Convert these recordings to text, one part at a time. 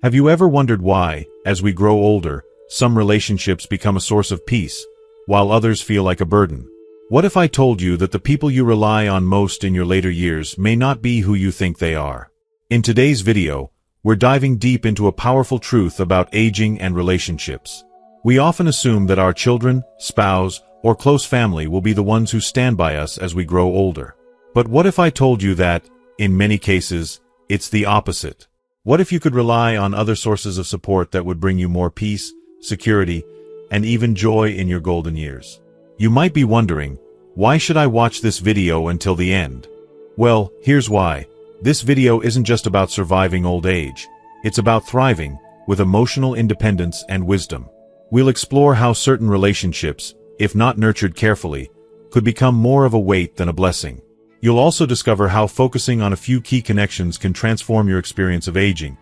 Have you ever wondered why, as we grow older, some relationships become a source of peace, while others feel like a burden? What if I told you that the people you rely on most in your later years may not be who you think they are? In today's video, we're diving deep into a powerful truth about aging and relationships. We often assume that our children, spouse, or close family will be the ones who stand by us as we grow older. But what if I told you that, in many cases, it's the opposite? What if you could rely on other sources of support that would bring you more peace, security, and even joy in your golden years? You might be wondering, why should I watch this video until the end? Well, here's why. This video isn't just about surviving old age. It's about thriving, with emotional independence and wisdom. We'll explore how certain relationships, if not nurtured carefully, could become more of a weight than a blessing. You'll also discover how focusing on a few key connections can transform your experience of aging,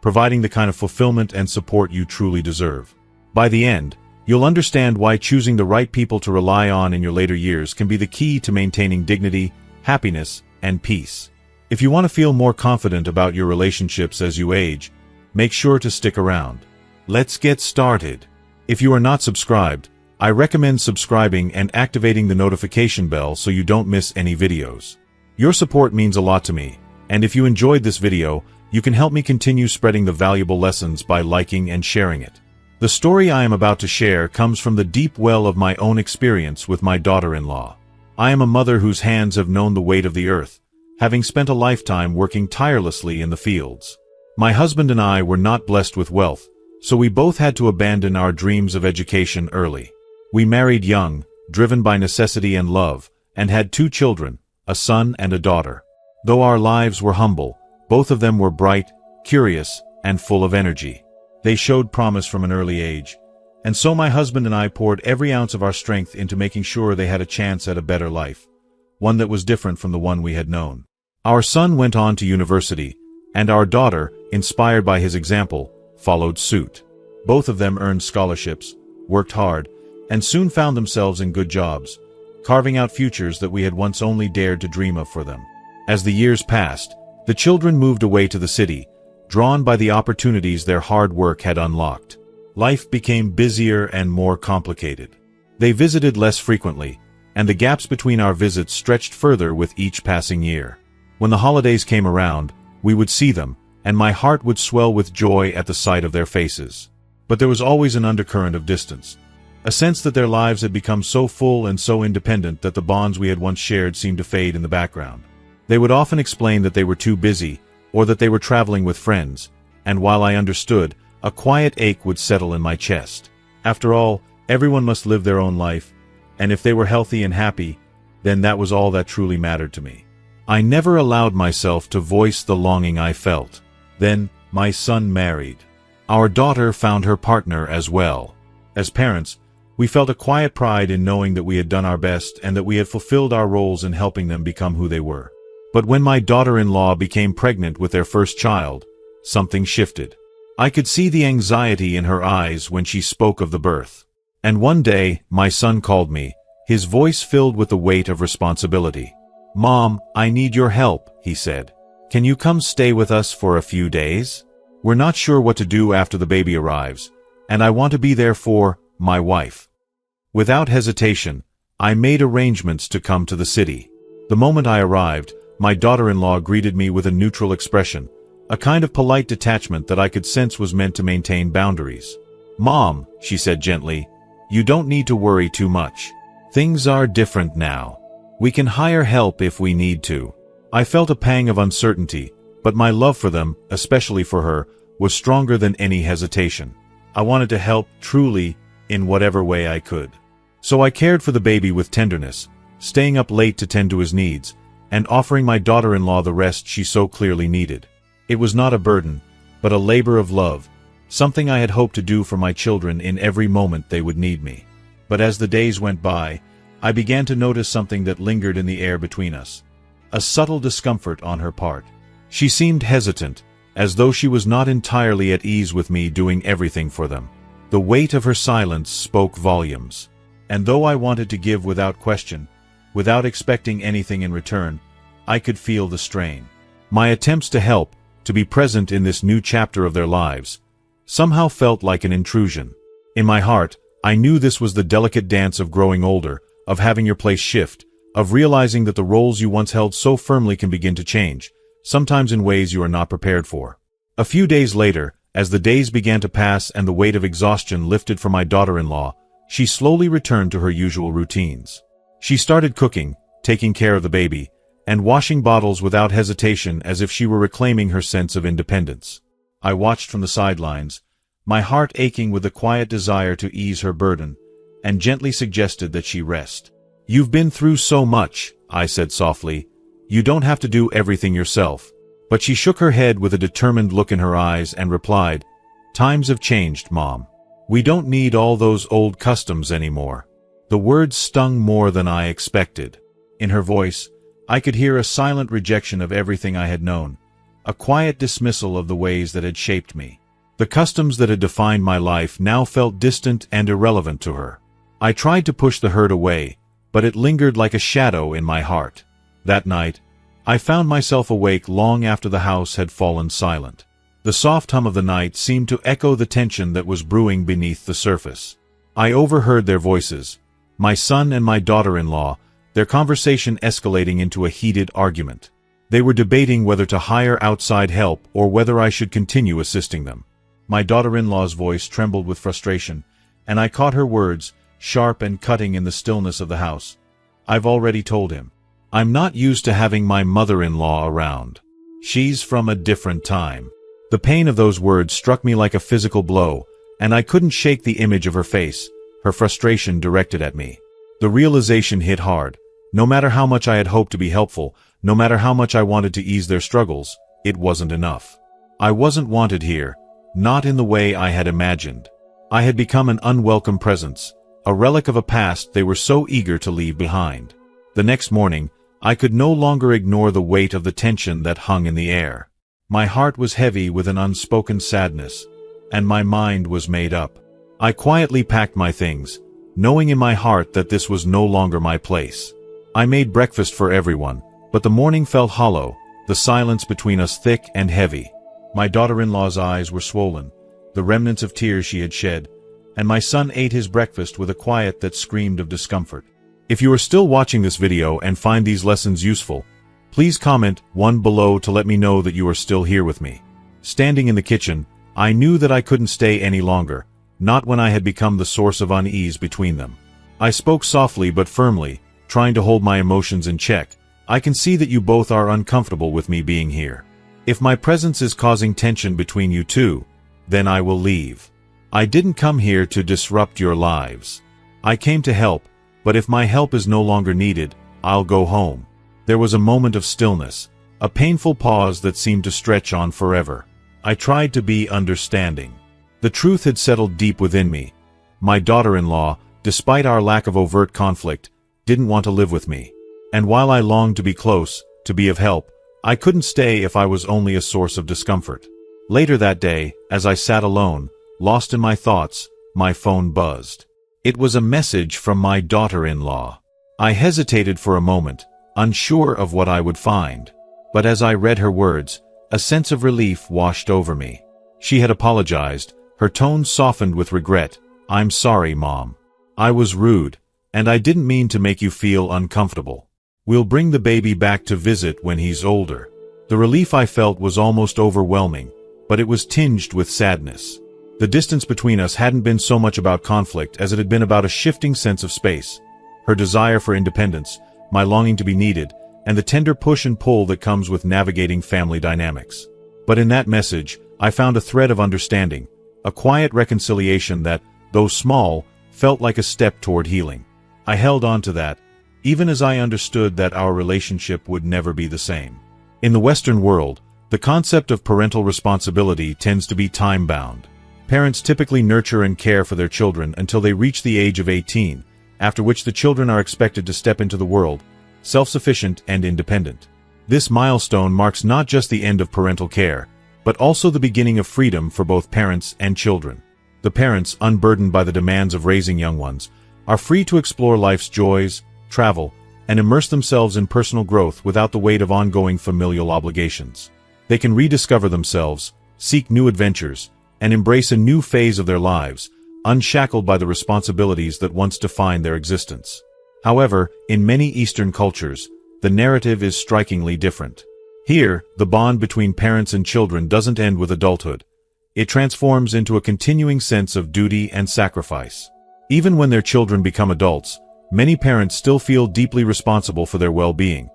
providing the kind of fulfillment and support you truly deserve. By the end, you'll understand why choosing the right people to rely on in your later years can be the key to maintaining dignity, happiness, and peace. If you want to feel more confident about your relationships as you age, make sure to stick around. Let's get started. If you are not subscribed, I recommend subscribing and activating the notification bell so you don't miss any videos. Your support means a lot to me, and if you enjoyed this video, you can help me continue spreading the valuable lessons by liking and sharing it. The story I am about to share comes from the deep well of my own experience with my daughter-in-law. I am a mother whose hands have known the weight of the earth, having spent a lifetime working tirelessly in the fields. My husband and I were not blessed with wealth, so we both had to abandon our dreams of education early. We married young, driven by necessity and love, and had 2 children, a son and a daughter. Though our lives were humble, both of them were bright, curious, and full of energy. They showed promise from an early age, and so my husband and I poured every ounce of our strength into making sure they had a chance at a better life, one that was different from the one we had known. Our son went on to university, and our daughter, inspired by his example, followed suit. Both of them earned scholarships, worked hard, and soon found themselves in good jobs, carving out futures that we had once only dared to dream of for them. As the years passed, the children moved away to the city, drawn by the opportunities their hard work had unlocked. Life became busier and more complicated. They visited less frequently, and the gaps between our visits stretched further with each passing year. When the holidays came around, we would see them, and my heart would swell with joy at the sight of their faces. But there was always an undercurrent of distance. A sense that their lives had become so full and so independent that the bonds we had once shared seemed to fade in the background. They would often explain that they were too busy, or that they were traveling with friends, and while I understood, a quiet ache would settle in my chest. After all, everyone must live their own life, and if they were healthy and happy, then that was all that truly mattered to me. I never allowed myself to voice the longing I felt. Then, my son married. Our daughter found her partner as well. As parents, we felt a quiet pride in knowing that we had done our best and that we had fulfilled our roles in helping them become who they were. But when my daughter-in-law became pregnant with their first child, something shifted. I could see the anxiety in her eyes when she spoke of the birth. And one day, my son called me, his voice filled with the weight of responsibility. "Mom, I need your help," he said. "Can you come stay with us for a few days? We're not sure what to do after the baby arrives, and I want to be there for my wife." Without hesitation, I made arrangements to come to the city. The moment I arrived, my daughter-in-law greeted me with a neutral expression, a kind of polite detachment that I could sense was meant to maintain boundaries. "Mom," she said gently, "you don't need to worry too much. Things are different now. We can hire help if we need to." I felt a pang of uncertainty, but my love for them, especially for her, was stronger than any hesitation. I wanted to help, truly, in whatever way I could. So I cared for the baby with tenderness, staying up late to tend to his needs, and offering my daughter-in-law the rest she so clearly needed. It was not a burden, but a labor of love, something I had hoped to do for my children in every moment they would need me. But as the days went by, I began to notice something that lingered in the air between us. A subtle discomfort on her part. She seemed hesitant, as though she was not entirely at ease with me doing everything for them. The weight of her silence spoke volumes. And though I wanted to give without question, without expecting anything in return, I could feel the strain. My attempts to help, to be present in this new chapter of their lives, somehow felt like an intrusion. In my heart, I knew this was the delicate dance of growing older, of having your place shift, of realizing that the roles you once held so firmly can begin to change, sometimes in ways you are not prepared for. A few days later, as the days began to pass and the weight of exhaustion lifted from my daughter-in-law, she slowly returned to her usual routines. She started cooking, taking care of the baby, and washing bottles without hesitation as if she were reclaiming her sense of independence. I watched from the sidelines, my heart aching with the quiet desire to ease her burden, and gently suggested that she rest. "You've been through so much," I said softly. "You don't have to do everything yourself." But she shook her head with a determined look in her eyes and replied, "Times have changed, Mom. We don't need all those old customs anymore." The words stung more than I expected. In her voice, I could hear a silent rejection of everything I had known, a quiet dismissal of the ways that had shaped me. The customs that had defined my life now felt distant and irrelevant to her. I tried to push the hurt away, but it lingered like a shadow in my heart. That night, I found myself awake long after the house had fallen silent. The soft hum of the night seemed to echo the tension that was brewing beneath the surface. I overheard their voices, my son and my daughter-in-law, their conversation escalating into a heated argument. They were debating whether to hire outside help or whether I should continue assisting them. My daughter-in-law's voice trembled with frustration, and I caught her words, sharp and cutting in the stillness of the house. "I've already told him. I'm not used to having my mother-in-law around. She's from a different time." The pain of those words struck me like a physical blow, and I couldn't shake the image of her face, her frustration directed at me. The realization hit hard. No matter how much I had hoped to be helpful, no matter how much I wanted to ease their struggles, it wasn't enough. I wasn't wanted here, not in the way I had imagined. I had become an unwelcome presence, a relic of a past they were so eager to leave behind. The next morning, I could no longer ignore the weight of the tension that hung in the air. My heart was heavy with an unspoken sadness, and my mind was made up. I quietly packed my things, knowing in my heart that this was no longer my place. I made breakfast for everyone, but the morning felt hollow, the silence between us thick and heavy. My daughter-in-law's eyes were swollen, the remnants of tears she had shed, and my son ate his breakfast with a quiet that screamed of discomfort. If you are still watching this video and find these lessons useful, please comment 1 below to let me know that you are still here with me. Standing in the kitchen, I knew that I couldn't stay any longer, not when I had become the source of unease between them. I spoke softly but firmly, trying to hold my emotions in check. "I can see that you both are uncomfortable with me being here. If my presence is causing tension between you two, then I will leave. I didn't come here to disrupt your lives. I came to help, but if my help is no longer needed, I'll go home." There was a moment of stillness, a painful pause that seemed to stretch on forever. I tried to be understanding. The truth had settled deep within me. My daughter-in-law, despite our lack of overt conflict, didn't want to live with me. And while I longed to be close, to be of help, I couldn't stay if I was only a source of discomfort. Later that day, as I sat alone, lost in my thoughts, my phone buzzed. It was a message from my daughter-in-law. I hesitated for a moment, unsure of what I would find. But as I read her words, a sense of relief washed over me. She had apologized, her tone softened with regret. "I'm sorry, Mom. I was rude, and I didn't mean to make you feel uncomfortable. We'll bring the baby back to visit when he's older." The relief I felt was almost overwhelming, but it was tinged with sadness. The distance between us hadn't been so much about conflict as it had been about a shifting sense of space. Her desire for independence, my longing to be needed, and the tender push and pull that comes with navigating family dynamics. But in that message, I found a thread of understanding, a quiet reconciliation that, though small, felt like a step toward healing. I held on to that, even as I understood that our relationship would never be the same. In the Western world, the concept of parental responsibility tends to be time-bound. Parents typically nurture and care for their children until they reach the age of 18, after which the children are expected to step into the world, self-sufficient and independent. This milestone marks not just the end of parental care, but also the beginning of freedom for both parents and children. The parents, unburdened by the demands of raising young ones, are free to explore life's joys, travel, and immerse themselves in personal growth without the weight of ongoing familial obligations. They can rediscover themselves, seek new adventures, and embrace a new phase of their lives, unshackled by the responsibilities that once defined their existence. However, in many Eastern cultures, the narrative is strikingly different. Here, the bond between parents and children doesn't end with adulthood. It transforms into a continuing sense of duty and sacrifice. Even when their children become adults, many parents still feel deeply responsible for their well-being,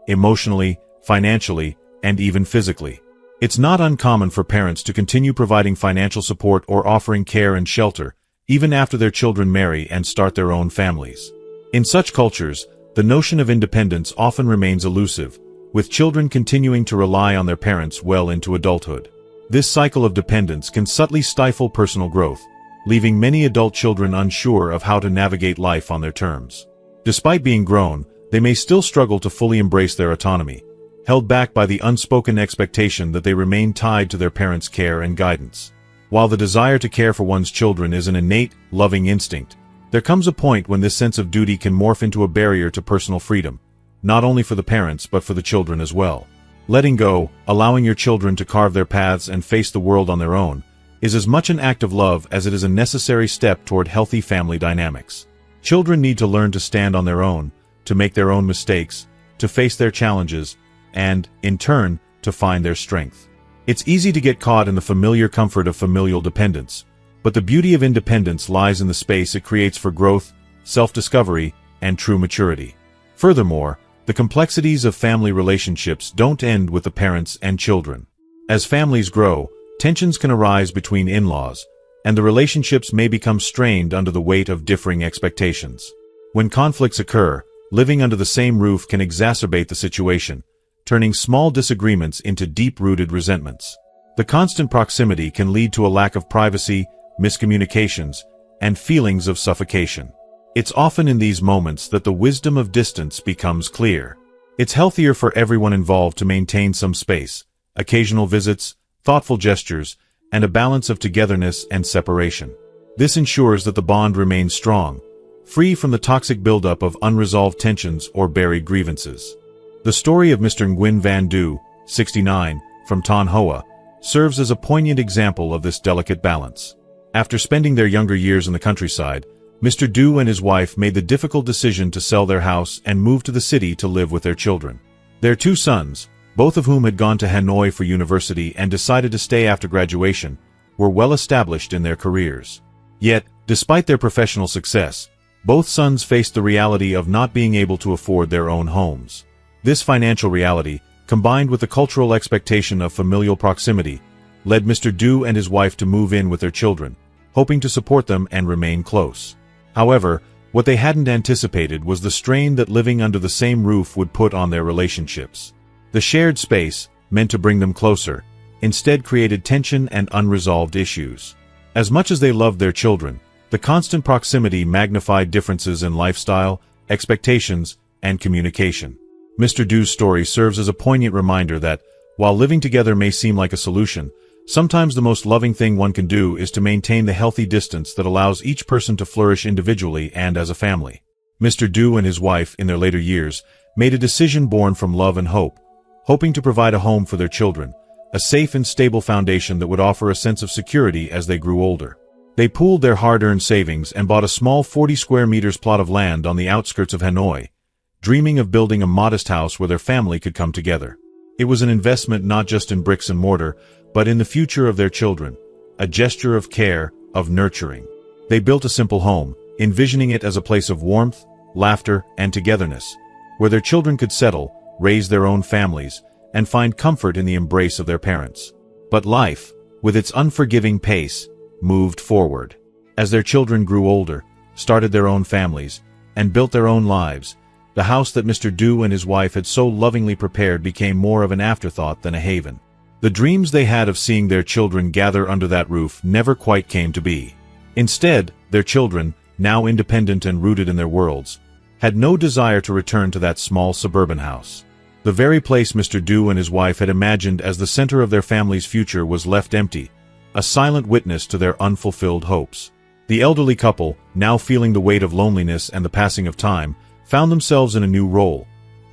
emotionally, financially, and even physically. It's not uncommon for parents to continue providing financial support or offering care and shelter, even after their children marry and start their own families. In such cultures, the notion of independence often remains elusive, with children continuing to rely on their parents well into adulthood. This cycle of dependence can subtly stifle personal growth, leaving many adult children unsure of how to navigate life on their terms. Despite being grown, they may still struggle to fully embrace their autonomy, held back by the unspoken expectation that they remain tied to their parents' care and guidance. While the desire to care for one's children is an innate, loving instinct, there comes a point when this sense of duty can morph into a barrier to personal freedom, not only for the parents but for the children as well. Letting go, allowing your children to carve their paths and face the world on their own, is as much an act of love as it is a necessary step toward healthy family dynamics. Children need to learn to stand on their own, to make their own mistakes, to face their challenges, and, in turn, to find their strength. It's easy to get caught in the familiar comfort of familial dependence, but the beauty of independence lies in the space it creates for growth, self-discovery, and true maturity. Furthermore, the complexities of family relationships don't end with the parents and children. As families grow, tensions can arise between in-laws, and the relationships may become strained under the weight of differing expectations. When conflicts occur, living under the same roof can exacerbate the situation, turning small disagreements into deep-rooted resentments. The constant proximity can lead to a lack of privacy, miscommunications, and feelings of suffocation. It's often in these moments that the wisdom of distance becomes clear. It's healthier for everyone involved to maintain some space, occasional visits, thoughtful gestures, and a balance of togetherness and separation. This ensures that the bond remains strong, free from the toxic buildup of unresolved tensions or buried grievances. The story of Mr. Nguyen Van Du, 69, from Ton Hoa, serves as a poignant example of this delicate balance. After spending their younger years in the countryside, Mr. Du and his wife made the difficult decision to sell their house and move to the city to live with their children. Their two sons, both of whom had gone to Hanoi for university and decided to stay after graduation, were well established in their careers. Yet, despite their professional success, both sons faced the reality of not being able to afford their own homes. This financial reality, combined with the cultural expectation of familial proximity, led Mr. Du and his wife to move in with their children, hoping to support them and remain close. However, what they hadn't anticipated was the strain that living under the same roof would put on their relationships. The shared space, meant to bring them closer, instead created tension and unresolved issues. As much as they loved their children, the constant proximity magnified differences in lifestyle, expectations, and communication. Mr. Du's story serves as a poignant reminder that, while living together may seem like a solution, sometimes the most loving thing one can do is to maintain the healthy distance that allows each person to flourish individually and as a family. Mr. Du and his wife, in their later years, made a decision born from love and hope, hoping to provide a home for their children, a safe and stable foundation that would offer a sense of security as they grew older. They pooled their hard-earned savings and bought a small 40 square meters plot of land on the outskirts of Hanoi, dreaming of building a modest house where their family could come together. It was an investment not just in bricks and mortar, but in the future of their children, a gesture of care, of nurturing. They built a simple home, envisioning it as a place of warmth, laughter, and togetherness, where their children could settle, raise their own families, and find comfort in the embrace of their parents. But life, with its unforgiving pace, moved forward. As their children grew older, started their own families, and built their own lives, the house that Mr. Du and his wife had so lovingly prepared became more of an afterthought than a haven. The dreams they had of seeing their children gather under that roof never quite came to be. Instead, their children, now independent and rooted in their worlds, had no desire to return to that small suburban house. The very place Mr. Du and his wife had imagined as the center of their family's future was left empty, a silent witness to their unfulfilled hopes. The elderly couple, now feeling the weight of loneliness and the passing of time, found themselves in a new role.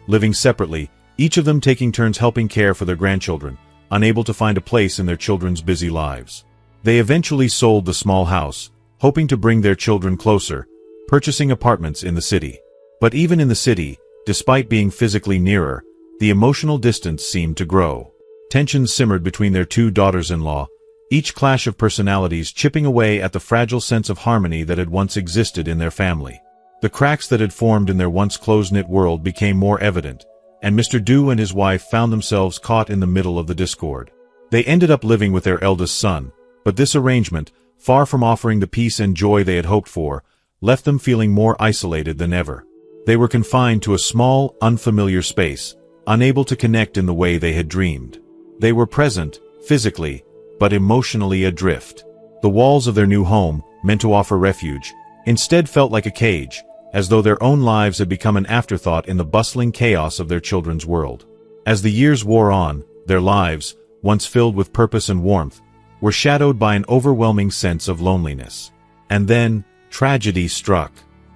Living separately, each of them taking turns helping care for their grandchildren, unable to find a place in their children's busy lives. They eventually sold the small house, hoping to bring their children closer, purchasing apartments in the city. But even in the city, despite being physically nearer, the emotional distance seemed to grow. Tensions simmered between their two daughters-in-law, each clash of personalities chipping away at the fragile sense of harmony that had once existed in their family. The cracks that had formed in their once close-knit world became more evident, and Mr. Du and his wife found themselves caught in the middle of the discord. They ended up living with their eldest son, but this arrangement, far from offering the peace and joy they had hoped for, left them feeling more isolated than ever. They were confined to a small, unfamiliar space, unable to connect in the way they had dreamed. They were present, physically, but emotionally adrift. The walls of their new home, meant to offer refuge, instead felt like a cage, as though their own lives had become an afterthought in the bustling chaos of their children's world. As the years wore on, their lives, once filled with purpose and warmth, were shadowed by an overwhelming sense of loneliness. And then, tragedy struck.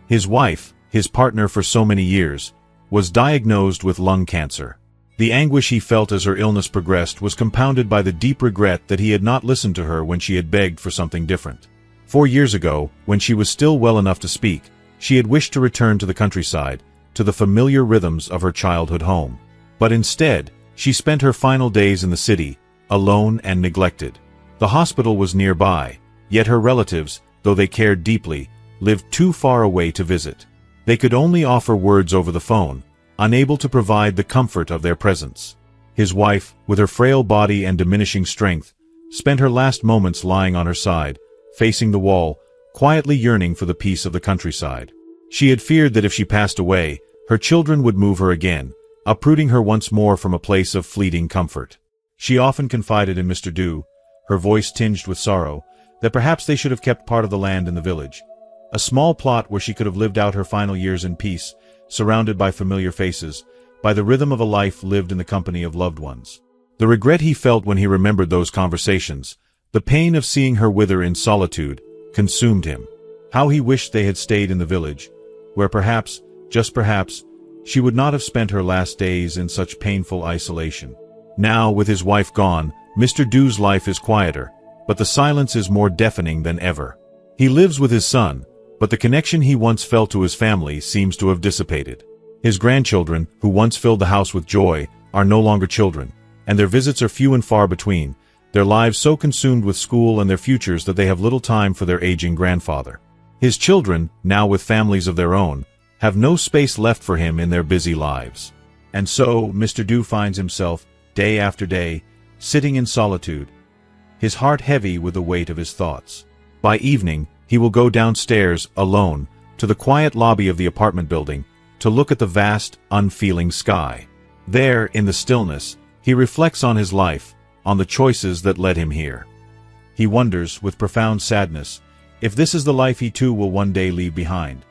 His wife, his partner for so many years, was diagnosed with lung cancer. The anguish he felt as her illness progressed was compounded by the deep regret that he had not listened to her when she had begged for something different. 4 years ago, when she was still well enough to speak, she had wished to return to the countryside, to the familiar rhythms of her childhood home. But instead, she spent her final days in the city, alone and neglected. The hospital was nearby, yet her relatives, though they cared deeply, lived too far away to visit. They could only offer words over the phone, unable to provide the comfort of their presence. His wife, with her frail body and diminishing strength, spent her last moments lying on her side, facing the wall, quietly yearning for the peace of the countryside. She had feared that if she passed away, her children would move her again, uprooting her once more from a place of fleeting comfort. She often confided in Mr. Du, her voice tinged with sorrow, that perhaps they should have kept part of the land in the village. A small plot where she could have lived out her final years in peace, surrounded by familiar faces, by the rhythm of a life lived in the company of loved ones. The regret he felt when he remembered those conversations, the pain of seeing her wither in solitude, consumed him. How he wished they had stayed in the village, where perhaps, just perhaps, she would not have spent her last days in such painful isolation. Now, with his wife gone, Mr. Du's life is quieter, but the silence is more deafening than ever. He lives with his son, but the connection he once felt to his family seems to have dissipated. His grandchildren, who once filled the house with joy, are no longer children, and their visits are few and far between, their lives so consumed with school and their futures that they have little time for their aging grandfather. His children, now with families of their own, have no space left for him in their busy lives. And so, Mr. Du finds himself, day after day, sitting in solitude, his heart heavy with the weight of his thoughts. By evening, he will go downstairs, alone, to the quiet lobby of the apartment building, to look at the vast, unfeeling sky. There, in the stillness, he reflects on his life, on the choices that led him here. He wonders, with profound sadness, if this is the life he too will one day leave behind,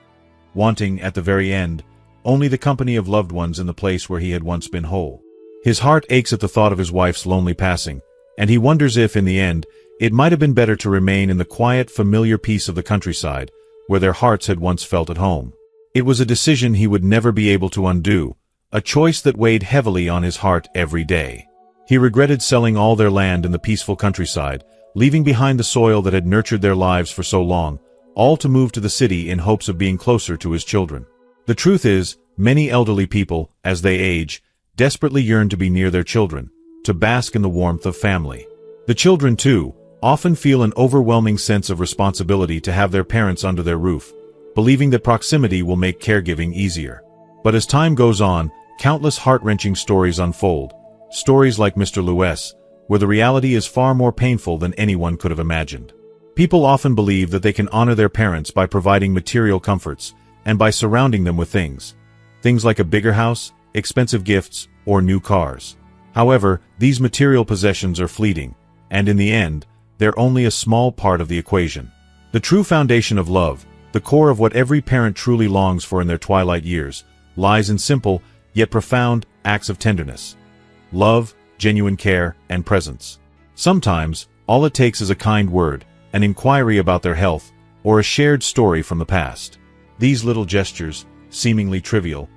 wanting, at the very end, only the company of loved ones in the place where he had once been whole. His heart aches at the thought of his wife's lonely passing, and he wonders if, in the end, it might have been better to remain in the quiet, familiar peace of the countryside, where their hearts had once felt at home. It was a decision he would never be able to undo, a choice that weighed heavily on his heart every day. He regretted selling all their land in the peaceful countryside, leaving behind the soil that had nurtured their lives for so long, all to move to the city in hopes of being closer to his children. The truth is, many elderly people, as they age, desperately yearn to be near their children, to bask in the warmth of family. The children, too, often feel an overwhelming sense of responsibility to have their parents under their roof, believing that proximity will make caregiving easier. But as time goes on, countless heart-wrenching stories unfold, stories like Mr. Lewis, where the reality is far more painful than anyone could have imagined. People often believe that they can honor their parents by providing material comforts, and by surrounding them with things. Things like a bigger house, expensive gifts, or new cars. However, these material possessions are fleeting, and in the end, they're only a small part of the equation. The true foundation of love, the core of what every parent truly longs for in their twilight years, lies in simple, yet profound, acts of tenderness. Love, genuine care, and presence. Sometimes, all it takes is a kind word, an inquiry about their health, or a shared story from the past. These little gestures, seemingly trivial,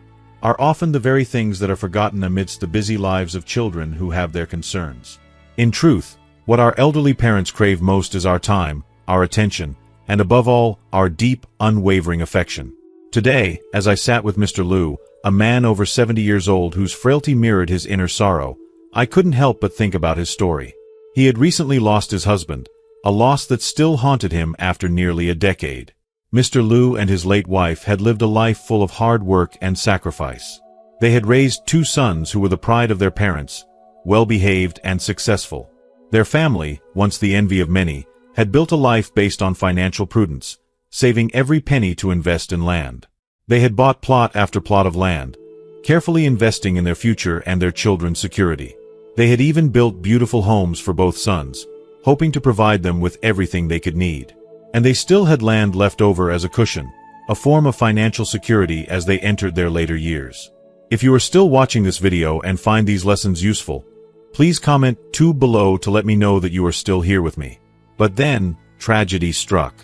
are often the very things that are forgotten amidst the busy lives of children who have their concerns. In truth, what our elderly parents crave most is our time, our attention, and above all, our deep, unwavering affection. Today, as I sat with Mr. Liu, a man over 70 years old whose frailty mirrored his inner sorrow, I couldn't help but think about his story. He had recently lost his husband, a loss that still haunted him after nearly a decade. Mr. Liu and his late wife had lived a life full of hard work and sacrifice. They had raised 2 sons who were the pride of their parents, well-behaved and successful. Their family, once the envy of many, had built a life based on financial prudence, saving every penny to invest in land. They had bought plot after plot of land, carefully investing in their future and their children's security. They had even built beautiful homes for both sons, hoping to provide them with everything they could need. And they still had land left over as a cushion, a form of financial security as they entered their later years. If you are still watching this video and find these lessons useful, please comment 2 below to let me know that you are still here with me. But then, tragedy struck.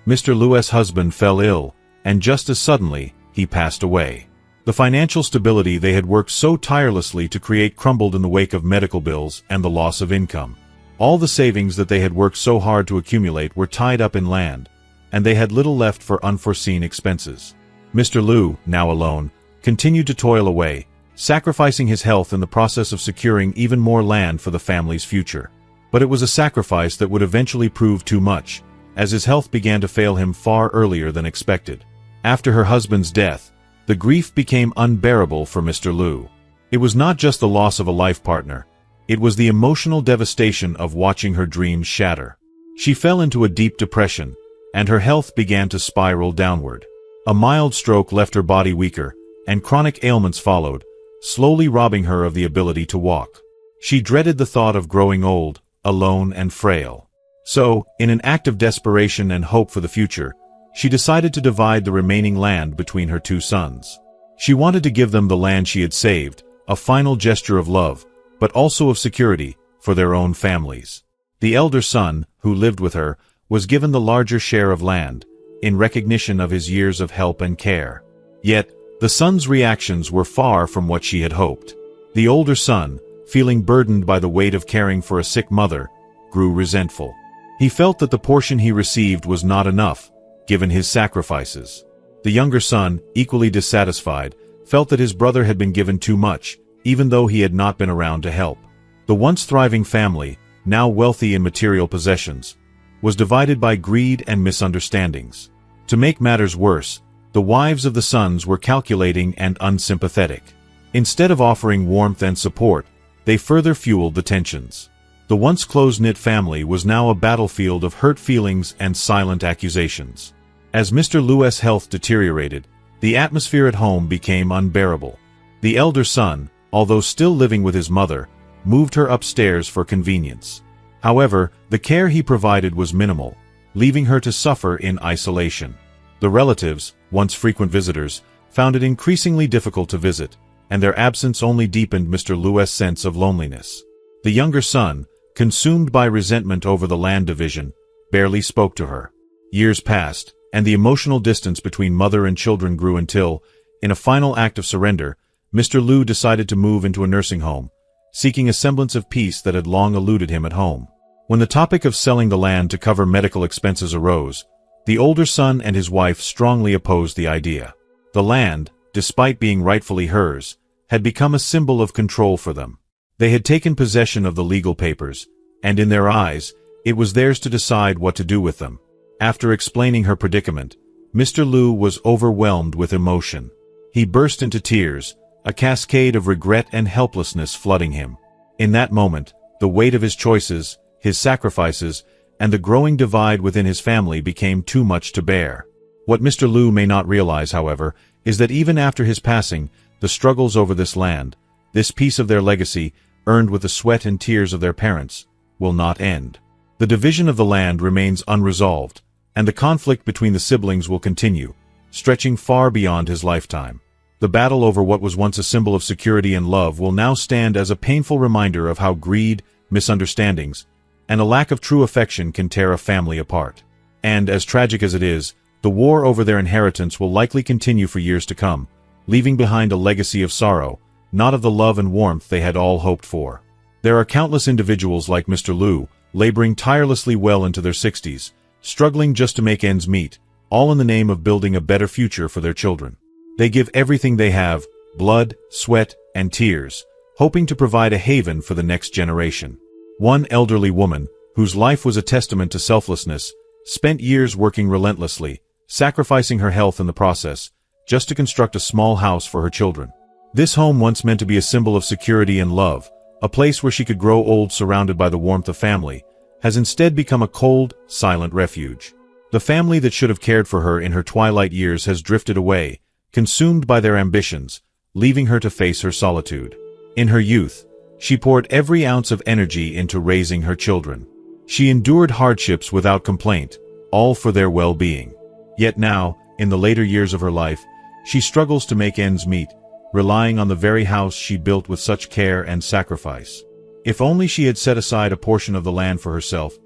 Mr. Liu's husband fell ill, and just as suddenly, he passed away. The financial stability they had worked so tirelessly to create crumbled in the wake of medical bills and the loss of income. All the savings that they had worked so hard to accumulate were tied up in land, and they had little left for unforeseen expenses. Mr. Liu, now alone, continued to toil away, sacrificing his health in the process of securing even more land for the family's future. But it was a sacrifice that would eventually prove too much, as his health began to fail him far earlier than expected. After her husband's death, the grief became unbearable for Mr. Liu. It was not just the loss of a life partner, it was the emotional devastation of watching her dreams shatter. She fell into a deep depression, and her health began to spiral downward. A mild stroke left her body weaker, and chronic ailments followed, slowly robbing her of the ability to walk. She dreaded the thought of growing old, alone and frail. So, in an act of desperation and hope for the future, she decided to divide the remaining land between her 2 sons. She wanted to give them the land she had saved, a final gesture of love, but also of security, for their own families. The elder son, who lived with her, was given the larger share of land, in recognition of his years of help and care. Yet, the son's reactions were far from what she had hoped. The older son, feeling burdened by the weight of caring for a sick mother, grew resentful. He felt that the portion he received was not enough, given his sacrifices. The younger son, equally dissatisfied, felt that his brother had been given too much, even though he had not been around to help. The once thriving family, now wealthy in material possessions, was divided by greed and misunderstandings. To make matters worse, the wives of the sons were calculating and unsympathetic. Instead of offering warmth and support, they further fueled the tensions. The once close-knit family was now a battlefield of hurt feelings and silent accusations. As Mr. Liu's health deteriorated, the atmosphere at home became unbearable. The elder son, although still living with his mother, moved her upstairs for convenience. However, the care he provided was minimal, leaving her to suffer in isolation. The relatives, once frequent visitors, found it increasingly difficult to visit, and their absence only deepened Mr. Liu's sense of loneliness. The younger son, consumed by resentment over the land division, barely spoke to her. Years passed, and the emotional distance between mother and children grew until, in a final act of surrender, Mr. Liu decided to move into a nursing home, seeking a semblance of peace that had long eluded him at home. When the topic of selling the land to cover medical expenses arose, the older son and his wife strongly opposed the idea. The land, despite being rightfully hers, had become a symbol of control for them. They had taken possession of the legal papers, and in their eyes, it was theirs to decide what to do with them. After explaining her predicament, Mr. Liu was overwhelmed with emotion. He burst into tears, a cascade of regret and helplessness flooding him. In that moment, the weight of his choices, his sacrifices, and the growing divide within his family became too much to bear. What Mr. Liu may not realize, however, is that even after his passing, the struggles over this land, this piece of their legacy, earned with the sweat and tears of their parents, will not end. The division of the land remains unresolved, and the conflict between the siblings will continue, stretching far beyond his lifetime. The battle over what was once a symbol of security and love will now stand as a painful reminder of how greed, misunderstandings, and a lack of true affection can tear a family apart. And, as tragic as it is, the war over their inheritance will likely continue for years to come, leaving behind a legacy of sorrow, not of the love and warmth they had all hoped for. There are countless individuals like Mr. Liu, laboring tirelessly well into their 60s, struggling just to make ends meet, all in the name of building a better future for their children. They give everything they have, blood, sweat, and tears, hoping to provide a haven for the next generation. One elderly woman, whose life was a testament to selflessness, spent years working relentlessly, sacrificing her health in the process, just to construct a small house for her children. This home, once meant to be a symbol of security and love, a place where she could grow old surrounded by the warmth of family, has instead become a cold, silent refuge. The family that should have cared for her in her twilight years has drifted away, consumed by their ambitions, leaving her to face her solitude. In her youth, she poured every ounce of energy into raising her children. She endured hardships without complaint, all for their well-being. Yet now, in the later years of her life, she struggles to make ends meet, relying on the very house she built with such care and sacrifice. If only she had set aside a portion of the land for herself,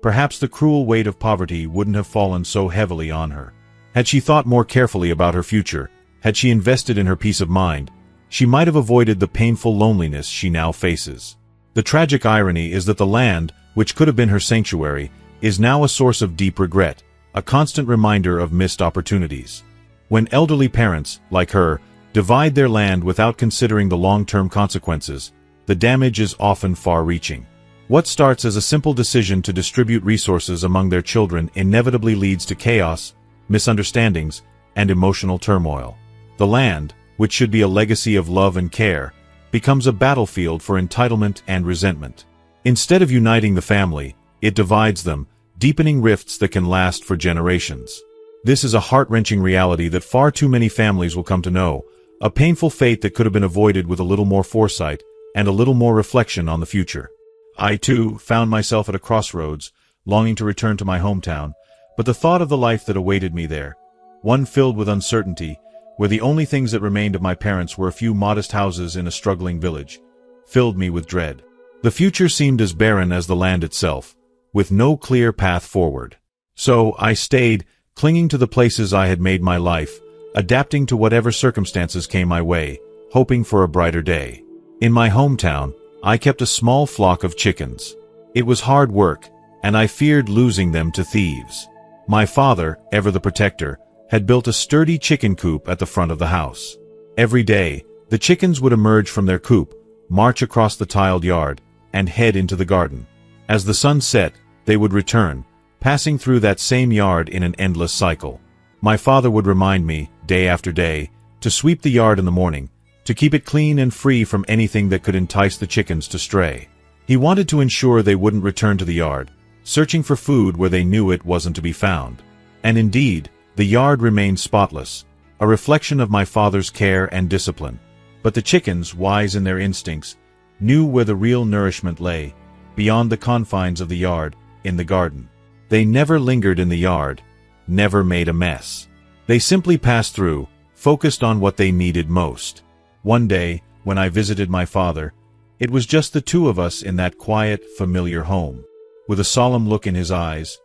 perhaps the cruel weight of poverty wouldn't have fallen so heavily on her. Had she thought more carefully about her future, had she invested in her peace of mind, she might have avoided the painful loneliness she now faces. The tragic irony is that the land, which could have been her sanctuary, is now a source of deep regret, a constant reminder of missed opportunities. When elderly parents, like her, divide their land without considering the long-term consequences, the damage is often far-reaching. What starts as a simple decision to distribute resources among their children inevitably leads to chaos, misunderstandings, and emotional turmoil. The land, which should be a legacy of love and care, becomes a battlefield for entitlement and resentment. Instead of uniting the family, it divides them, deepening rifts that can last for generations. This is a heart-wrenching reality that far too many families will come to know, a painful fate that could have been avoided with a little more foresight and a little more reflection on the future. I, too, found myself at a crossroads, longing to return to my hometown, but the thought of the life that awaited me there, one filled with uncertainty, where the only things that remained of my parents were a few modest houses in a struggling village, filled me with dread. The future seemed as barren as the land itself, with no clear path forward. So I stayed, clinging to the places I had made my life, adapting to whatever circumstances came my way, hoping for a brighter day. In my hometown, I kept a small flock of chickens. It was hard work, and I feared losing them to thieves. My father, ever the protector, had built a sturdy chicken coop at the front of the house. Every day, the chickens would emerge from their coop, march across the tiled yard, and head into the garden. As the sun set, they would return, passing through that same yard in an endless cycle. My father would remind me, day after day, to sweep the yard in the morning, to keep it clean and free from anything that could entice the chickens to stray. He wanted to ensure they wouldn't return to the yard, searching for food where they knew it wasn't to be found. And indeed, the yard remained spotless, a reflection of my father's care and discipline. But the chickens, wise in their instincts, knew where the real nourishment lay, beyond the confines of the yard, in the garden. They never lingered in the yard, never made a mess. They simply passed through, focused on what they needed most. One day, when I visited my father, it was just the two of us in that quiet, familiar home. With a solemn look in his eyes,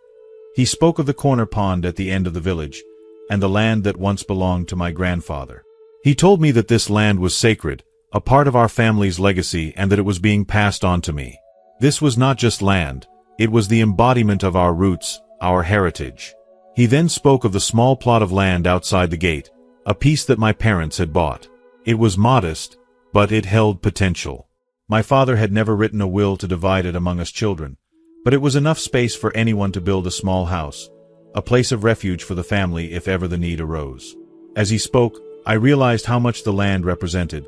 he spoke of the corner pond at the end of the village, and the land that once belonged to my grandfather. He told me that this land was sacred, a part of our family's legacy, and that it was being passed on to me. This was not just land, it was the embodiment of our roots, our heritage. He then spoke of the small plot of land outside the gate, a piece that my parents had bought. It was modest, but it held potential. My father had never written a will to divide it among us children, but it was enough space for anyone to build a small house, a place of refuge for the family if ever the need arose. As he spoke, I realized how much the land represented,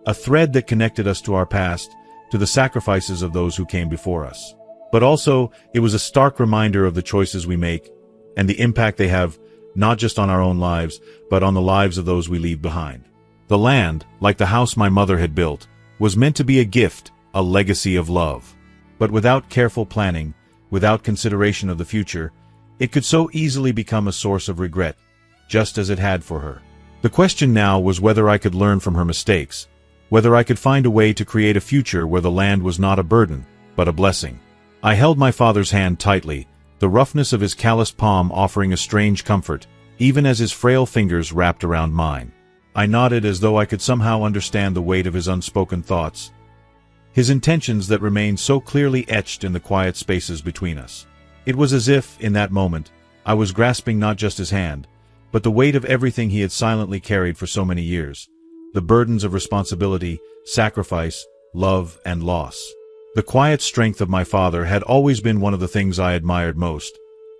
a thread that connected us to our past, to the sacrifices of those who came before us. But also, it was a stark reminder of the choices we make, and the impact they have, not just on our own lives, but on the lives of those we leave behind. The land, like the house my mother had built, was meant to be a gift, a legacy of love. But without careful planning, without consideration of the future, it could so easily become a source of regret, just as it had for her. The question now was whether I could learn from her mistakes, whether I could find a way to create a future where the land was not a burden, but a blessing. I held my father's hand tightly, the roughness of his calloused palm offering a strange comfort, even as his frail fingers wrapped around mine. I nodded as though I could somehow understand the weight of his unspoken thoughts. his intentions that remained so clearly etched in the quiet spaces between us. It was as if, in that moment, I was grasping not just his hand, but the weight of everything he had silently carried for so many years, the burdens of responsibility, sacrifice, love, and loss. The quiet strength of my father had always been one of the things I admired most,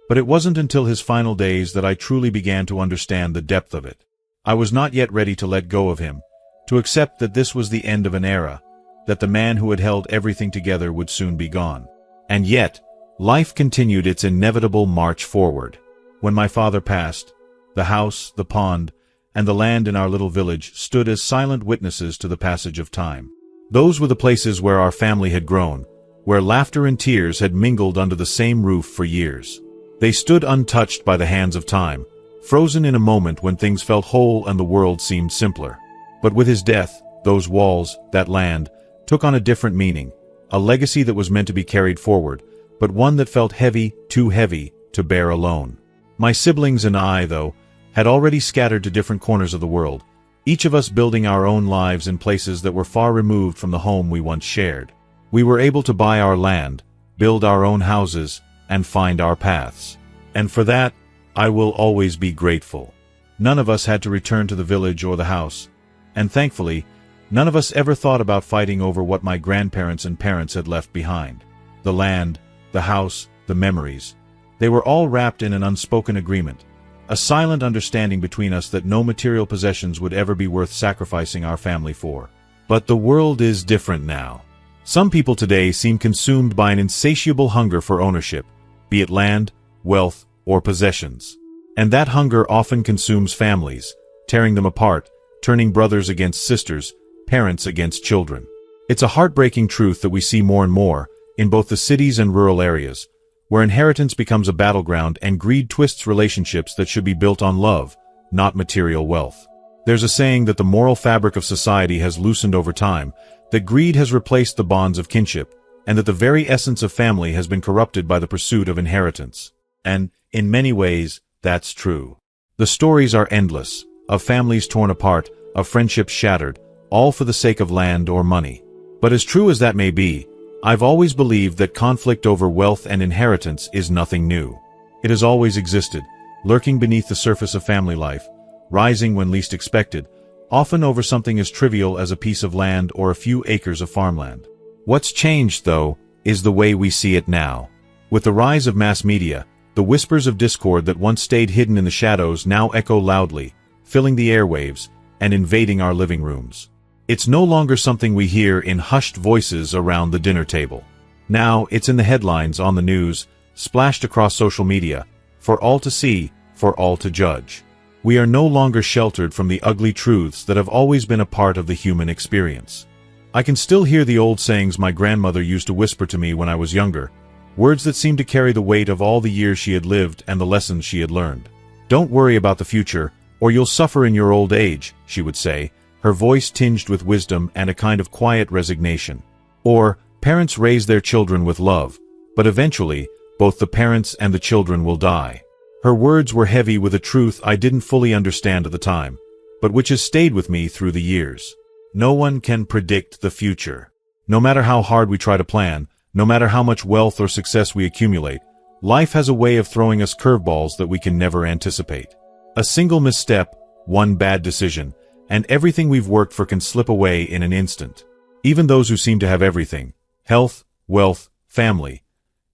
but it wasn't until his final days that I truly began to understand the depth of it. I was not yet ready to let go of him, to accept that this was the end of an era, that the man who had held everything together would soon be gone. And yet, life continued its inevitable march forward. When my father passed, the house, the pond, and the land in our little village stood as silent witnesses to the passage of time. Those were the places where our family had grown, where laughter and tears had mingled under the same roof for years. They stood untouched by the hands of time, frozen in a moment when things felt whole and the world seemed simpler. But with his death, those walls, that land, took on a different meaning, a legacy that was meant to be carried forward, but one that felt heavy, too heavy, to bear alone. My siblings and I, though, had already scattered to different corners of the world, each of us building our own lives in places that were far removed from the home we once shared. We were able to buy our land, build our own houses, and find our paths. And for that, I will always be grateful. None of us had to return to the village or the house, and thankfully, none of us ever thought about fighting over what my grandparents and parents had left behind. The land, the house, the memories. They were all wrapped in an unspoken agreement, a silent understanding between us that no material possessions would ever be worth sacrificing our family for. But the world is different now. Some people today seem consumed by an insatiable hunger for ownership, be it land, wealth, or possessions. And that hunger often consumes families, tearing them apart, turning brothers against sisters, parents against children. It's a heartbreaking truth that we see more and more, in both the cities and rural areas, where inheritance becomes a battleground and greed twists relationships that should be built on love, not material wealth. There's a saying that the moral fabric of society has loosened over time, that greed has replaced the bonds of kinship, and that the very essence of family has been corrupted by the pursuit of inheritance. And, in many ways, that's true. The stories are endless, of families torn apart, of friendships shattered, all for the sake of land or money. But as true as that may be, I've always believed that conflict over wealth and inheritance is nothing new. It has always existed, lurking beneath the surface of family life, rising when least expected, often over something as trivial as a piece of land or a few acres of farmland. What's changed, though, is the way we see it now. With the rise of mass media, the whispers of discord that once stayed hidden in the shadows now echo loudly, filling the airwaves and invading our living rooms. It's no longer something we hear in hushed voices around the dinner table. Now it's in the headlines on the news, splashed across social media, for all to see, for all to judge. We are no longer sheltered from the ugly truths that have always been a part of the human experience. I can still hear the old sayings my grandmother used to whisper to me when I was younger, words that seemed to carry the weight of all the years she had lived and the lessons she had learned. "Don't worry about the future, or you'll suffer in your old age," she would say, her voice tinged with wisdom and a kind of quiet resignation. Or, "Parents raise their children with love, but eventually, both the parents and the children will die." Her words were heavy with a truth I didn't fully understand at the time, but which has stayed with me through the years. No one can predict the future. No matter how hard we try to plan, no matter how much wealth or success we accumulate, life has a way of throwing us curveballs that we can never anticipate. A single misstep, one bad decision, and everything we've worked for can slip away in an instant. Even those who seem to have everything, health, wealth, family,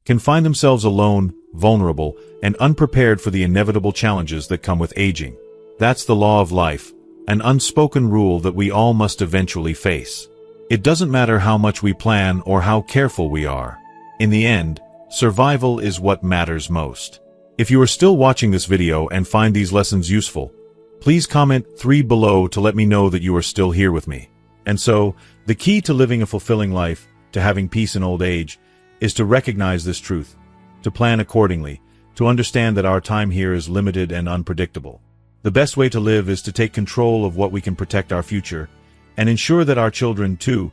can find themselves alone, vulnerable, and unprepared for the inevitable challenges that come with aging. That's the law of life, an unspoken rule that we all must eventually face. It doesn't matter how much we plan or how careful we are. In the end, survival is what matters most. If you are still watching this video and find these lessons useful, please comment 3 below to let me know that you are still here with me. And so, the key to living a fulfilling life, to having peace in old age, is to recognize this truth, to plan accordingly, to understand that our time here is limited and unpredictable. The best way to live is to take control of what we can protect our future, and ensure that our children, too,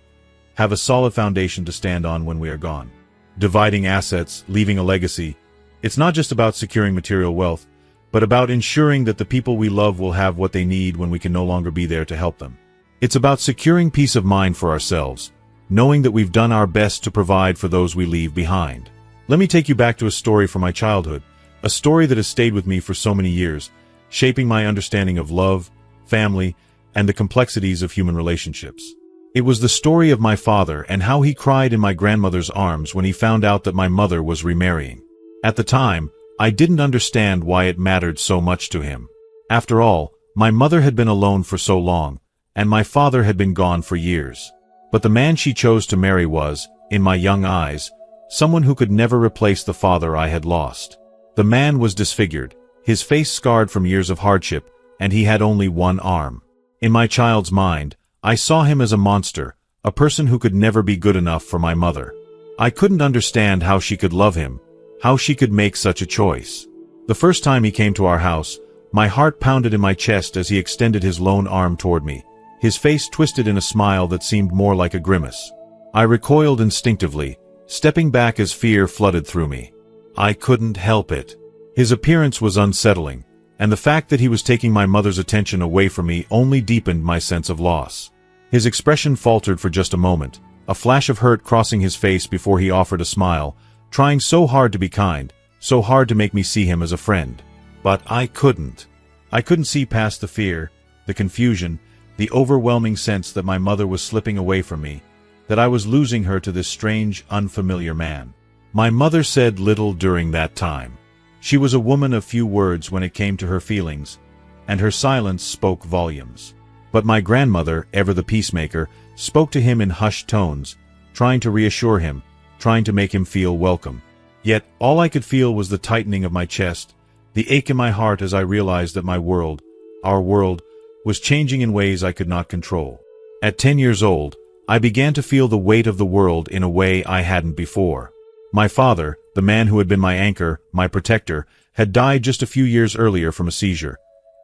have a solid foundation to stand on when we are gone. Dividing assets, leaving a legacy, it's not just about securing material wealth, but about ensuring that the people we love will have what they need when we can no longer be there to help them. It's about securing peace of mind for ourselves, knowing that we've done our best to provide for those we leave behind. Let me take you back to a story from my childhood, a story that has stayed with me for so many years, shaping my understanding of love, family, and the complexities of human relationships. It was the story of my father and how he cried in my grandmother's arms when he found out that my mother was remarrying. At the time, I didn't understand why it mattered so much to him. After all, my mother had been alone for so long, and my father had been gone for years. But the man she chose to marry was, in my young eyes, someone who could never replace the father I had lost. The man was disfigured, his face scarred from years of hardship, and he had only one arm. In my child's mind, I saw him as a monster, a person who could never be good enough for my mother. I couldn't understand how she could love him, how she could make such a choice. The first time he came to our house, my heart pounded in my chest as he extended his lone arm toward me, his face twisted in a smile that seemed more like a grimace. I recoiled instinctively, stepping back as fear flooded through me. I couldn't help it. His appearance was unsettling, and the fact that he was taking my mother's attention away from me only deepened my sense of loss. His expression faltered for just a moment, a flash of hurt crossing his face before he offered a smile, trying so hard to be kind, so hard to make me see him as a friend. But I couldn't. I couldn't see past the fear, the confusion, the overwhelming sense that my mother was slipping away from me, that I was losing her to this strange, unfamiliar man. My mother said little during that time. She was a woman of few words when it came to her feelings, and her silence spoke volumes. But my grandmother, ever the peacemaker, spoke to him in hushed tones, trying to reassure him, trying to make him feel welcome. Yet, all I could feel was the tightening of my chest, the ache in my heart as I realized that my world, our world, was changing in ways I could not control. At 10 years old, I began to feel the weight of the world in a way I hadn't before. My father, the man who had been my anchor, my protector, had died just a few years earlier from a seizure,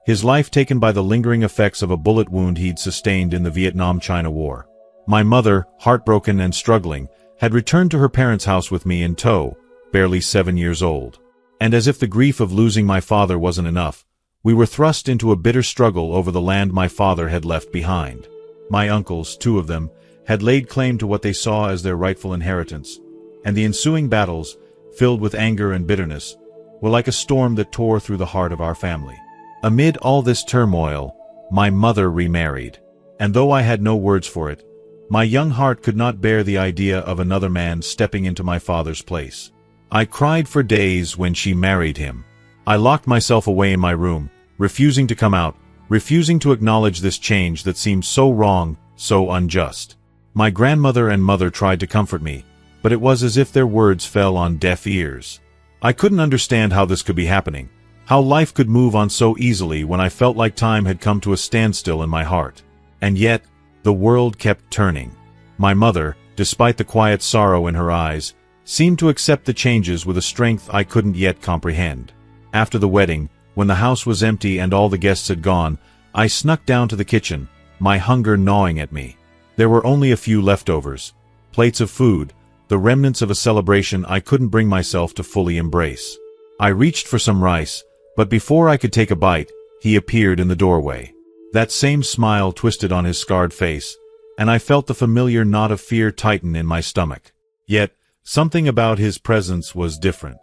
his life taken by the lingering effects of a bullet wound he'd sustained in the Vietnam-China War. My mother, heartbroken and struggling, had returned to her parents' house with me in tow, barely 7 years old. And as if the grief of losing my father wasn't enough, we were thrust into a bitter struggle over the land my father had left behind. My uncles, 2 of them, had laid claim to what they saw as their rightful inheritance, and the ensuing battles, filled with anger and bitterness, were like a storm that tore through the heart of our family. Amid all this turmoil, my mother remarried, and though I had no words for it, my young heart could not bear the idea of another man stepping into my father's place. I cried for days when she married him. I locked myself away in my room, refusing to come out, refusing to acknowledge this change that seemed so wrong, so unjust. My grandmother and mother tried to comfort me, but it was as if their words fell on deaf ears. I couldn't understand how this could be happening, how life could move on so easily when I felt like time had come to a standstill in my heart. And yet, the world kept turning. My mother, despite the quiet sorrow in her eyes, seemed to accept the changes with a strength I couldn't yet comprehend. After the wedding, when the house was empty and all the guests had gone, I snuck down to the kitchen, my hunger gnawing at me. There were only a few leftovers, plates of food, the remnants of a celebration I couldn't bring myself to fully embrace. I reached for some rice, but before I could take a bite, he appeared in the doorway. That same smile twisted on his scarred face, and I felt the familiar knot of fear tighten in my stomach. Yet, something about his presence was different.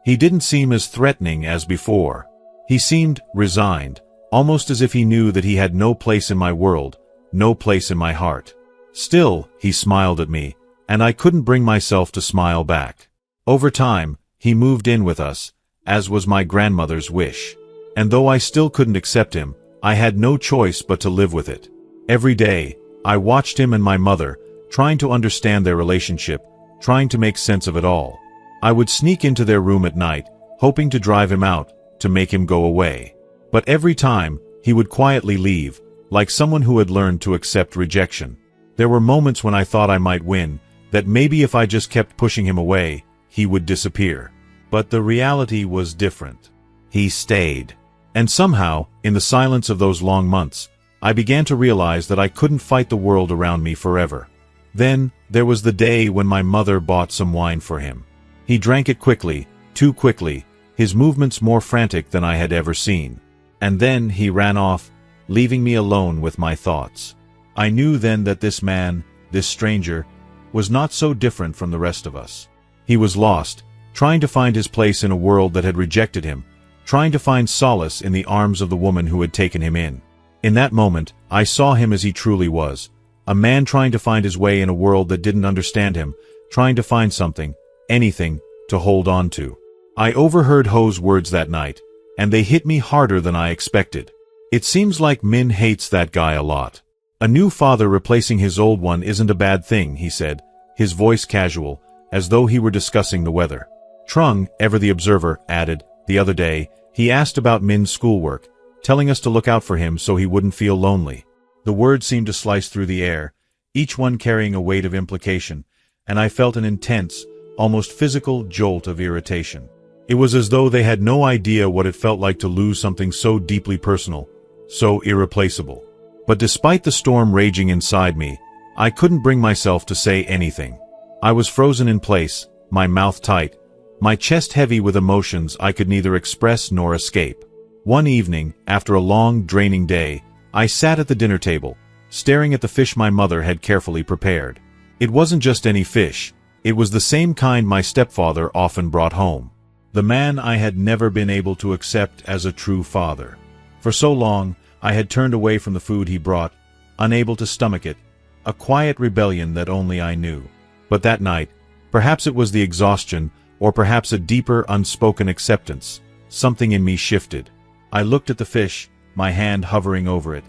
He didn't seem as threatening as before. He seemed resigned, almost as if he knew that he had no place in my world, no place in my heart. Still, he smiled at me, and I couldn't bring myself to smile back. Over time, he moved in with us, as was my grandmother's wish. And though I still couldn't accept him, I had no choice but to live with it. Every day, I watched him and my mother, trying to understand their relationship, trying to make sense of it all. I would sneak into their room at night, hoping to drive him out, to make him go away. But every time, he would quietly leave, like someone who had learned to accept rejection. There were moments when I thought I might win, that maybe if I just kept pushing him away, he would disappear. But the reality was different. He stayed. And somehow, in the silence of those long months, I began to realize that I couldn't fight the world around me forever. Then, there was the day when my mother bought some wine for him. He drank it quickly, too quickly, his movements more frantic than I had ever seen. And then he ran off, leaving me alone with my thoughts. I knew then that this man, this stranger, was not so different from the rest of us. He was lost, trying to find his place in a world that had rejected him, trying to find solace in the arms of the woman who had taken him in. In that moment, I saw him as he truly was, a man trying to find his way in a world that didn't understand him, trying to find something, anything, to hold on to. I overheard Ho's words that night, and they hit me harder than I expected. It seems like Min hates that guy a lot. A new father replacing his old one isn't a bad thing, he said, his voice casual, as though he were discussing the weather. Trung, ever the observer, added, the other day, he asked about Min's schoolwork, telling us to look out for him so he wouldn't feel lonely. The words seemed to slice through the air, each one carrying a weight of implication, and I felt an intense, almost physical jolt of irritation. It was as though they had no idea what it felt like to lose something so deeply personal, so irreplaceable. But despite the storm raging inside me, I couldn't bring myself to say anything. I was frozen in place, my mouth tight, my chest heavy with emotions I could neither express nor escape. One evening, after a long, draining day, I sat at the dinner table, staring at the fish my mother had carefully prepared. It wasn't just any fish, it was the same kind my stepfather often brought home. The man I had never been able to accept as a true father. For so long, I had turned away from the food he brought, unable to stomach it, a quiet rebellion that only I knew. But that night, perhaps it was the exhaustion, or perhaps a deeper, unspoken acceptance, something in me shifted. I looked at the fish, my hand hovering over it,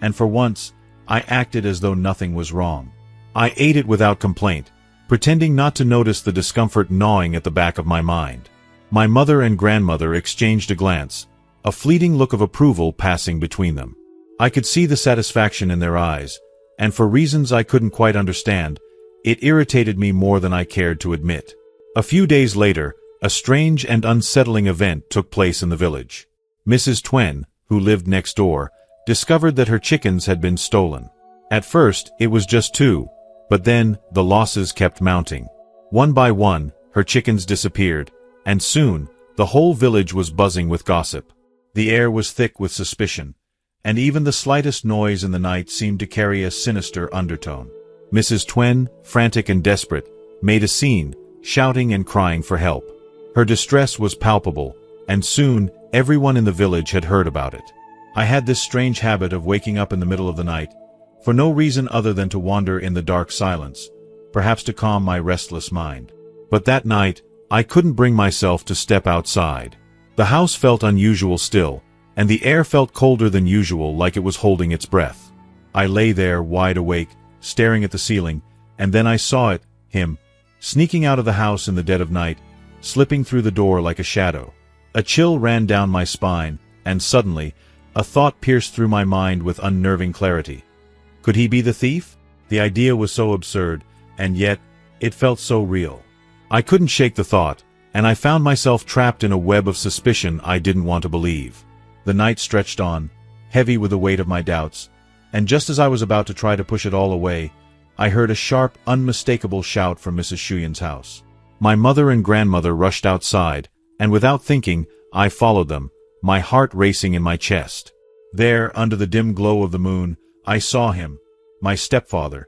and for once, I acted as though nothing was wrong. I ate it without complaint, pretending not to notice the discomfort gnawing at the back of my mind. My mother and grandmother exchanged a glance, a fleeting look of approval passing between them. I could see the satisfaction in their eyes, and for reasons I couldn't quite understand, it irritated me more than I cared to admit. A few days later, a strange and unsettling event took place in the village. Mrs. Twen, who lived next door, discovered that her chickens had been stolen. At first, it was just 2, but then the losses kept mounting. One by one, her chickens disappeared, and soon, the whole village was buzzing with gossip. The air was thick with suspicion, and even the slightest noise in the night seemed to carry a sinister undertone. Mrs. Twen, frantic and desperate, made a scene, shouting and crying for help. Her distress was palpable, and soon, everyone in the village had heard about it. I had this strange habit of waking up in the middle of the night, for no reason other than to wander in the dark silence, perhaps to calm my restless mind. But that night, I couldn't bring myself to step outside. The house felt unusual still, and the air felt colder than usual, like it was holding its breath. I lay there, wide awake, staring at the ceiling, and then I saw it, him, sneaking out of the house in the dead of night, slipping through the door like a shadow. A chill ran down my spine, and suddenly, a thought pierced through my mind with unnerving clarity. Could he be the thief? The idea was so absurd, and yet, it felt so real. I couldn't shake the thought, and I found myself trapped in a web of suspicion I didn't want to believe. The night stretched on, heavy with the weight of my doubts, and just as I was about to try to push it all away, I heard a sharp, unmistakable shout from Mrs. Shuyan's house. My mother and grandmother rushed outside, and without thinking, I followed them, my heart racing in my chest. There, under the dim glow of the moon, I saw him, my stepfather,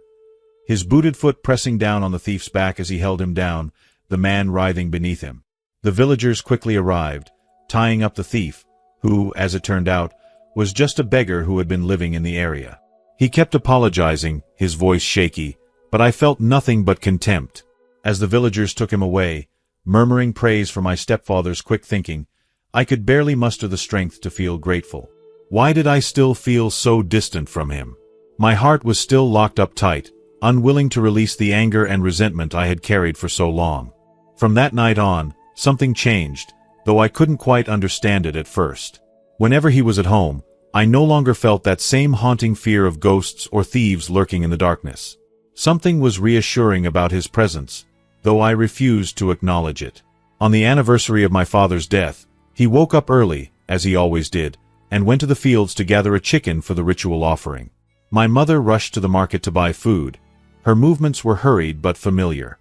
his booted foot pressing down on the thief's back as he held him down, the man writhing beneath him. The villagers quickly arrived, tying up the thief, who, as it turned out, was just a beggar who had been living in the area. He kept apologizing, his voice shaky, but I felt nothing but contempt. As the villagers took him away, murmuring praise for my stepfather's quick thinking, I could barely muster the strength to feel grateful. Why did I still feel so distant from him? My heart was still locked up tight, unwilling to release the anger and resentment I had carried for so long. From that night on, something changed, though I couldn't quite understand it at first. Whenever he was at home, I no longer felt that same haunting fear of ghosts or thieves lurking in the darkness. Something was reassuring about his presence, though I refused to acknowledge it. On the anniversary of my father's death, he woke up early, as he always did, and went to the fields to gather a chicken for the ritual offering. My mother rushed to the market to buy food. Her movements were hurried but familiar.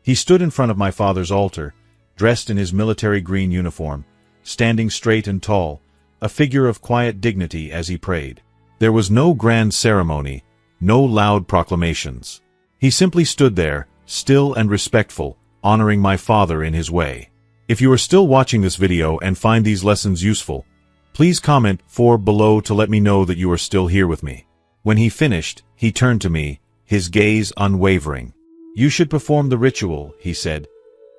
He stood in front of my father's altar, dressed in his military green uniform, standing straight and tall, a figure of quiet dignity as he prayed. There was no grand ceremony, no loud proclamations. He simply stood there, still and respectful, honoring my father in his way. If you are still watching this video and find these lessons useful, please comment 4 below to let me know that you are still here with me. When he finished, he turned to me, his gaze unwavering. "You should perform the ritual," he said,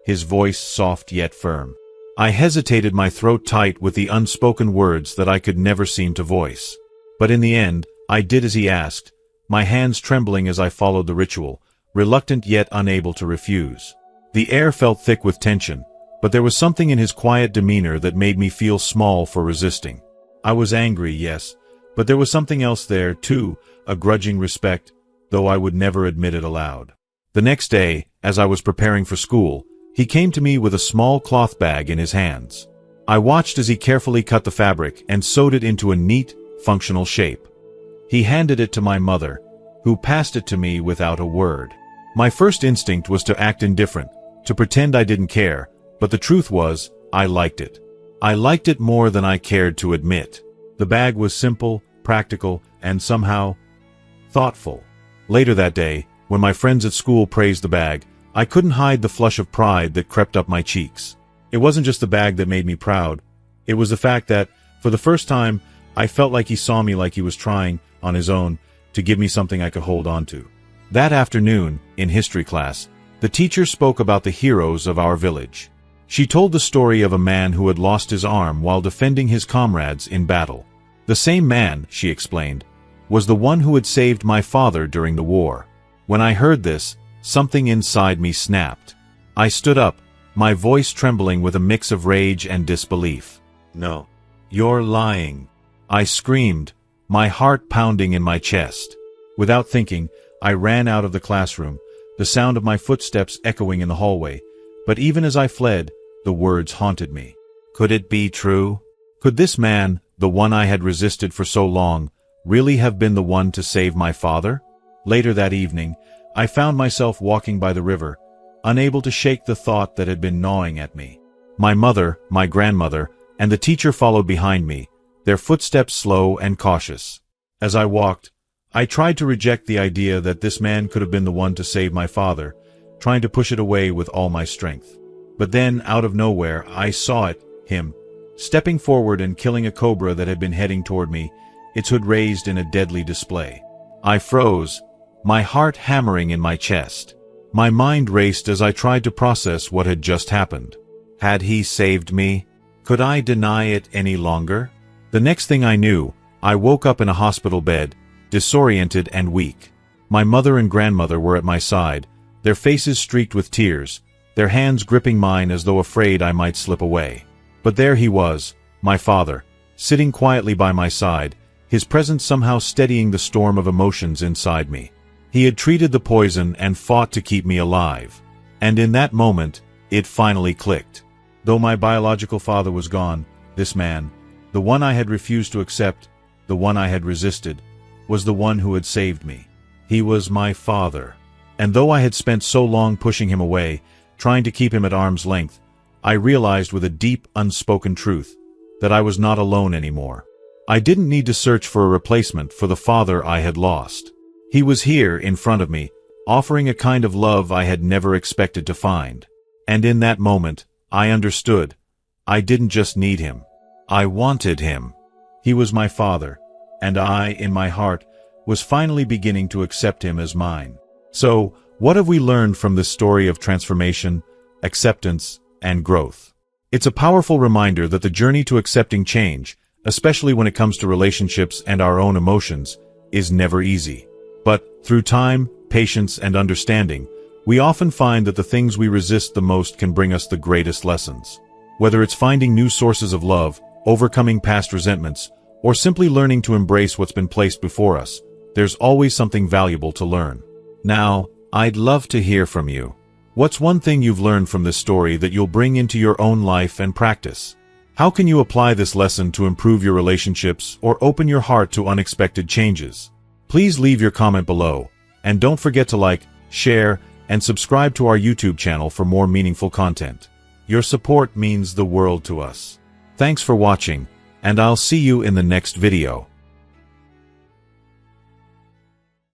his voice soft yet firm. I hesitated, my throat tight with the unspoken words that I could never seem to voice. But in the end, I did as he asked, my hands trembling as I followed the ritual, reluctant yet unable to refuse. The air felt thick with tension, but there was something in his quiet demeanor that made me feel small for resisting. I was angry, yes, but there was something else there, too, a grudging respect, though I would never admit it aloud. The next day, as I was preparing for school, he came to me with a small cloth bag in his hands. I watched as he carefully cut the fabric and sewed it into a neat, functional shape. He handed it to my mother, who passed it to me without a word. My first instinct was to act indifferent, to pretend I didn't care, but the truth was, I liked it. I liked it more than I cared to admit. The bag was simple, practical, and somehow thoughtful. Later that day, when my friends at school praised the bag, I couldn't hide the flush of pride that crept up my cheeks. It wasn't just the bag that made me proud. It was the fact that, for the first time, I felt like he saw me like he was trying, on his own, to give me something I could hold on to. That afternoon, in history class, the teacher spoke about the heroes of our village. She told the story of a man who had lost his arm while defending his comrades in battle. The same man, she explained, was the one who had saved my father during the war. When I heard this, something inside me snapped. I stood up, my voice trembling with a mix of rage and disbelief. "No. You're lying," I screamed, my heart pounding in my chest. Without thinking, I ran out of the classroom, the sound of my footsteps echoing in the hallway. But even as I fled, the words haunted me. Could it be true? Could this man, the one I had resisted for so long, really have been the one to save my father? Later that evening, I found myself walking by the river, unable to shake the thought that had been gnawing at me. My mother, my grandmother, and the teacher followed behind me, their footsteps slow and cautious. As I walked, I tried to reject the idea that this man could have been the one to save my father, trying to push it away with all my strength. But then, out of nowhere, I saw it, him, stepping forward and killing a cobra that had been heading toward me, its hood raised in a deadly display. I froze, my heart hammering in my chest. My mind raced as I tried to process what had just happened. Had he saved me? Could I deny it any longer? The next thing I knew, I woke up in a hospital bed, disoriented and weak. My mother and grandmother were at my side, their faces streaked with tears, their hands gripping mine as though afraid I might slip away. But there he was, my father, sitting quietly by my side, his presence somehow steadying the storm of emotions inside me. He had treated the poison and fought to keep me alive. And in that moment, it finally clicked. Though my biological father was gone, this man, the one I had refused to accept, the one I had resisted, was the one who had saved me. He was my father. And though I had spent so long pushing him away, trying to keep him at arm's length, I realized with a deep, unspoken truth that I was not alone anymore. I didn't need to search for a replacement for the father I had lost. He was here, in front of me, offering a kind of love I had never expected to find. And in that moment, I understood. I didn't just need him. I wanted him. He was my father, and I, in my heart, was finally beginning to accept him as mine. So, what have we learned from this story of transformation, acceptance, and growth? It's a powerful reminder that the journey to accepting change, especially when it comes to relationships and our own emotions, is never easy. But, through time, patience, and understanding, we often find that the things we resist the most can bring us the greatest lessons. Whether it's finding new sources of love, overcoming past resentments, or simply learning to embrace what's been placed before us, there's always something valuable to learn. Now, I'd love to hear from you. What's one thing you've learned from this story that you'll bring into your own life and practice? How can you apply this lesson to improve your relationships or open your heart to unexpected changes? Please leave your comment below, and don't forget to like, share, and subscribe to our YouTube channel for more meaningful content. Your support means the world to us. Thanks for watching, and I'll see you in the next video.